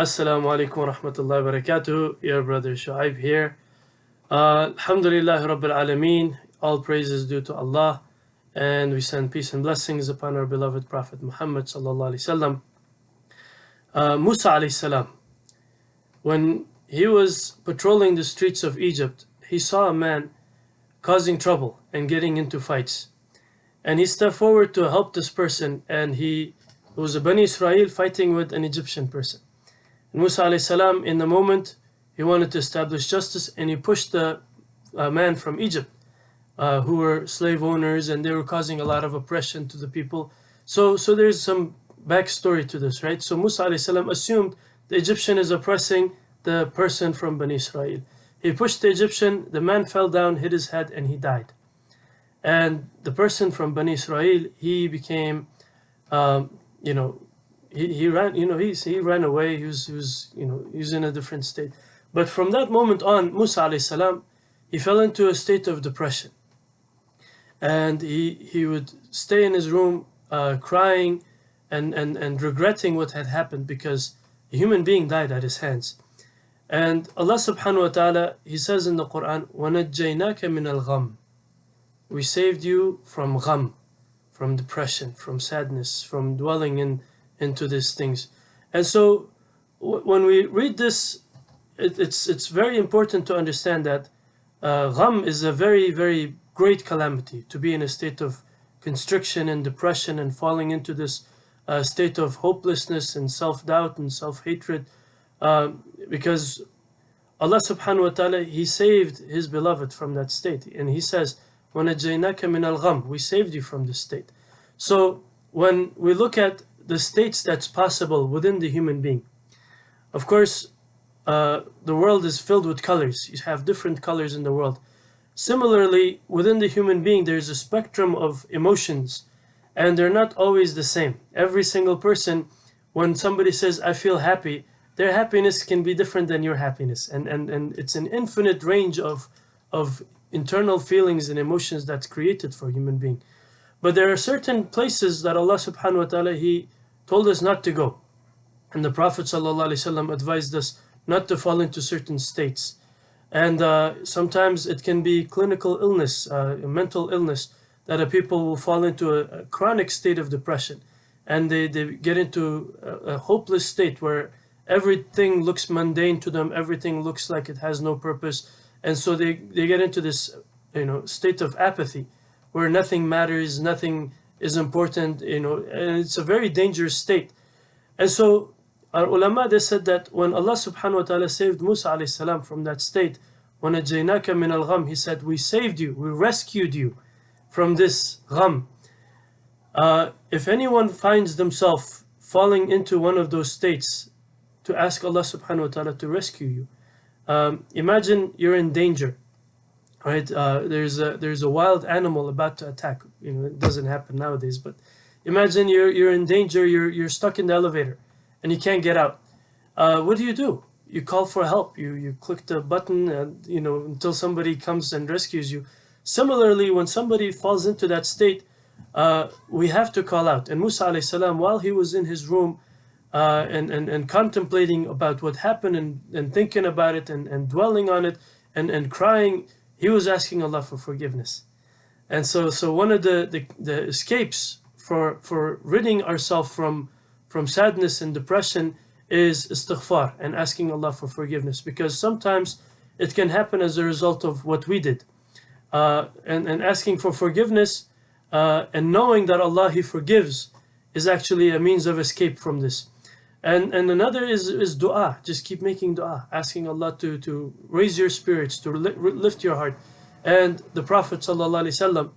Assalamu alaikum wa rahmatullahi wa barakatuh. Your brother Shu'aib here. Alhamdulillah Rabbil Alameen. All praise is due to Allah. And we send peace and blessings upon our beloved Prophet Muhammad sallallahu alaihi wasallam. Musa alayhi salam, when he was patrolling the streets of Egypt, he saw a man causing trouble and getting into fights. And he stepped forward to help this person, and it was a Bani Israel fighting with an Egyptian person. And Musa alayhi salam, in the moment, he wanted to establish justice, and he pushed the man from Egypt, who were slave owners, and they were causing a lot of oppression to the people. So there's some backstory to this, right? So Musa alayhi salam assumed the Egyptian is oppressing the person from Bani Israel. He pushed the Egyptian, the man fell down, hit his head, and he died. And the person from Bani Israel, he became, he ran, he ran away. He was in a different state. But from that moment on, Musa alayhi salam, he fell into a state of depression, and he would stay in his room, crying, and regretting what had happened, because a human being died at his hands. And Allah subhanahu wa ta'ala, He says in the Quran, وَنَجَّيْنَاكَ مِنَ الْغَمِّ, we saved you from gham, from depression, from sadness, from dwelling into these things. And so when we read this, it's very important to understand that gham is a very, very great calamity, to be in a state of constriction and depression and falling into this state of hopelessness and self-doubt and self-hatred, because Allah subhanahu wa ta'ala, He saved His beloved from that state. And He says, وَنَجَّيْنَاكَ مِنَ الْغَمِّ, we saved you from this state. So when we look at the states that's possible within the human being, of course, the world is filled with colors. You have different colors in the world. Similarly, within the human being, there's a spectrum of emotions, and they're not always the same. Every single person, when somebody says, I feel happy, their happiness can be different than your happiness. And it's an infinite range of internal feelings and emotions that's created for a human being. But there are certain places that Allah subhanahu wa ta'ala, He told us not to go. And the Prophet sallallahu alaihi wasallam advised us not to fall into certain states. And sometimes it can be clinical illness, mental illness, that a people will fall into a chronic state of depression. And they get into a hopeless state where everything looks mundane to them, everything looks like it has no purpose. And so they get into this state of apathy, where nothing matters, nothing is important, and it's a very dangerous state. And so our ulama, they said that when Allah subhanahu wa ta'ala saved Musa alayhi salam from that state, وَنَجَّيْنَاكَ مِنَ الْغَمِّ, He said, we saved you, we rescued you from this gham. If anyone finds themselves falling into one of those states, to ask Allah subhanahu wa ta'ala to rescue you. Imagine you're in danger, right? There's a wild animal about to attack. It doesn't happen nowadays, but imagine you're in danger. You're stuck in the elevator, and you can't get out. What do? You call for help. You click the button, and until somebody comes and rescues you. Similarly, when somebody falls into that state, we have to call out. And Musa alayhi salam, while he was in his room, and contemplating about what happened, and thinking about it, and dwelling on it, and crying, he was asking Allah for forgiveness. And so one of the escapes for ridding ourselves from sadness and depression is istighfar, and asking Allah for forgiveness, because sometimes it can happen as a result of what we did, and asking for forgiveness, and knowing that Allah, He forgives, is actually a means of escape from this. And another is dua. Just keep making dua, asking Allah to raise your spirits, to lift your heart. And the Prophet sallallahu alaihi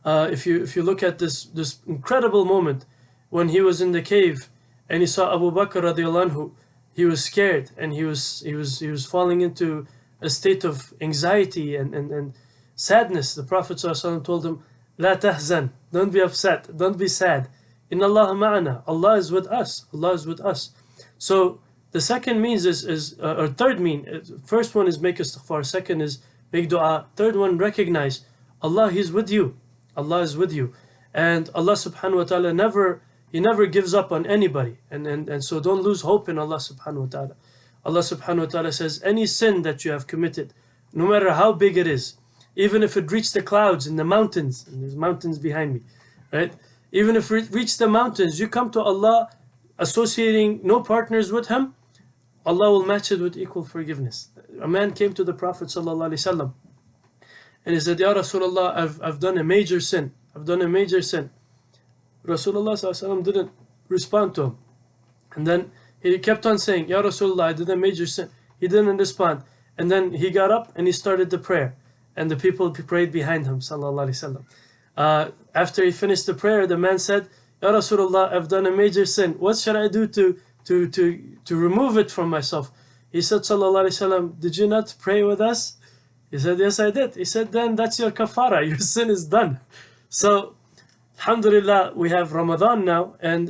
wasallam, if you look at this incredible moment when he was in the cave and he saw Abu Bakr radiallahu anhu, he was scared, and he was falling into a state of anxiety and sadness. The Prophet sallallahu alaihi wasallam told him, "La tahzan, don't be upset, don't be sad. Inna Allah ma'ana, Allah is with us. Allah is with us." So the second means or third mean. First one is make istighfar. Second is make dua. Third one, recognize Allah, He's with you. Allah is with you, and Allah subhanahu wa ta'ala never He never gives up on anybody. And so don't lose hope in Allah subhanahu wa ta'ala. Allah subhanahu wa ta'ala says, any sin that you have committed, no matter how big it is, even if it reached the clouds and the mountains, and there's mountains behind me, right? Even if it reached the mountains, you come to Allah associating no partners with Him, Allah will match it with equal forgiveness. A man came to the Prophet sallallahu alaihi wasallam and he said, Ya Rasulullah, I've done a major sin. I've done a major sin. Rasulullah sallallahu alaihi wasallam didn't respond to him. And then he kept on saying, Ya Rasulullah, I did a major sin. He didn't respond. And then he got up and he started the prayer. And the people prayed behind him, sallallahu alaihi wasallam. After he finished the prayer, the man said, Ya Rasulullah, I've done a major sin. What should I do to remove it from myself? He said, sallallahu alaihi wasallam, did you not pray with us? He said, yes, I did. He said, then that's your kafara. Your sin is done. So, alhamdulillah, we have Ramadan now. And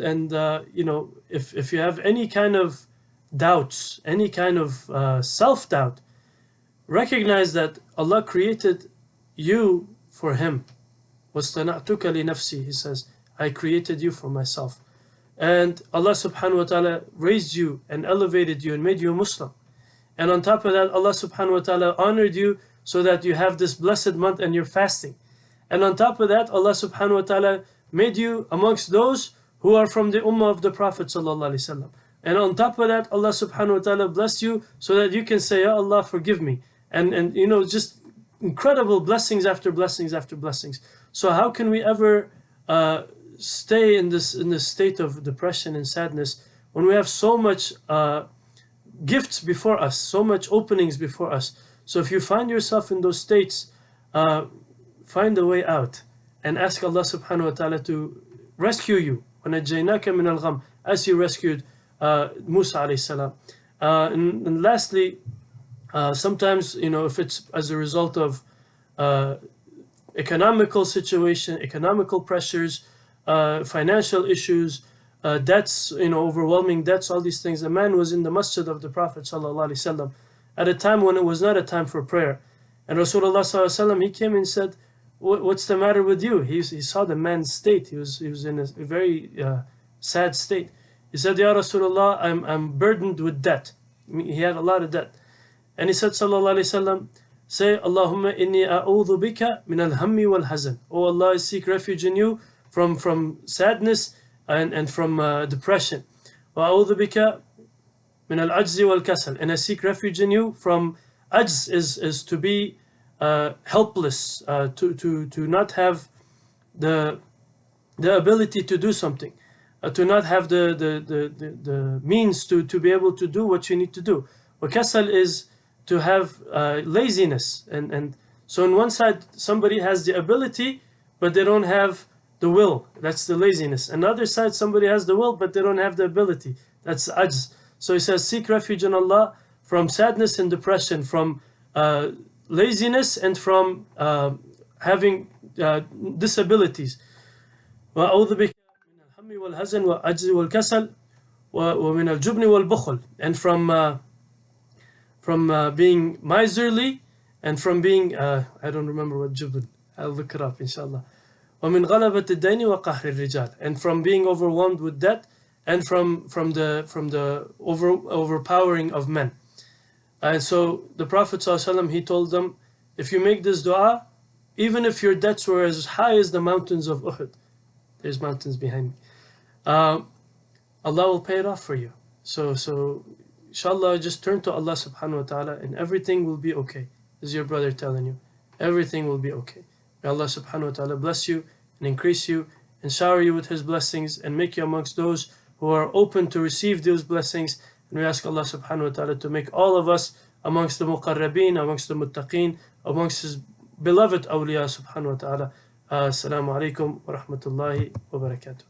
you know, if you have any kind of doubts, any kind of self-doubt, recognize that Allah created you for Him. وَاصْطَنَعْتُكَ لِنَفْسِي, He says, I created you for myself. And Allah subhanahu wa ta'ala raised you and elevated you and made you a Muslim. And on top of that, Allah subhanahu wa ta'ala honored you so that you have this blessed month and you're fasting. And on top of that, Allah subhanahu wa ta'ala made you amongst those who are from the ummah of the Prophet sallallahu alaihi wasallam. And on top of that, Allah subhanahu wa ta'ala blessed you so that you can say, Ya Allah, forgive me. And you know, just incredible blessings after blessings after blessings. So how can we ever stay in this state of depression and sadness when we have so much gifts before us, so much openings before us? So if you find yourself in those states, find a way out and ask Allah subhanahu wa ta'ala to rescue you. وَنَجَّيْنَاكَ مِنَ الْغَمِّ, as He rescued Musa alayhi salam. And lastly, sometimes, you know, if it's as a result of economical situation, economical pressures, financial issues, debts, you know, overwhelming debts, all these things. A man was in the masjid of the Prophet sallallahu alaihi wasallam at a time when it was not a time for prayer. And Rasulullah sallallahu alaihi wasallam, he came and said, what's the matter with you? He saw the man's state. He was in a very sad state. He said, Ya Rasulullah, I'm burdened with debt. He had a lot of debt. And he said, sallallahu alaihi wasallam, say, Allahumma inni a'udhu bika min al-hammi wal-hazan. Oh Allah, I seek refuge in you from sadness and from depression. Wa a'udhu bika min al-ajzi wal-kasal. And I seek refuge in you from ajz, is to be helpless, to not have the ability to do something, to not have the means to be able to do what you need to do. Wa kasal is to have laziness. And so on one side, somebody has the ability, but they don't have the will. That's the laziness. On the other side, somebody has the will, but they don't have the ability. That's ajz. So he says, seek refuge in Allah from sadness and depression, from laziness, and from having disabilities. وَأَعُوذُ بِكَ مِنَ الْهَمِّ وَالْحَزَنِ وَالْعَجْزِ وَالْكَسَلِ وَمِنَ الْجُبْنِ وَالْبُخْلِ. And from being miserly, and from being, I don't remember what jubn, I'll look it up inshallah. وَمِنْ غَلَبَةِ الدَّيْنِ وَقَهْرِ الرِّجَالِ. And from being overwhelmed with debt, and from the overpowering of men. And so the Prophet ﷺ, he told them, if you make this dua, even if your debts were as high as the mountains of Uhud, there's mountains behind me, Allah will pay it off for you. So inshallah, just turn to Allah subhanahu wa ta'ala and everything will be okay. This is your brother telling you, everything will be okay. May Allah subhanahu wa ta'ala bless you and increase you and shower you with His blessings and make you amongst those who are open to receive those blessings. And we ask Allah subhanahu wa ta'ala to make all of us amongst the muqarrabeen, amongst the muttaqeen, amongst His beloved awliya subhanahu wa ta'ala. Assalamu alaikum wa rahmatullahi wa barakatuh.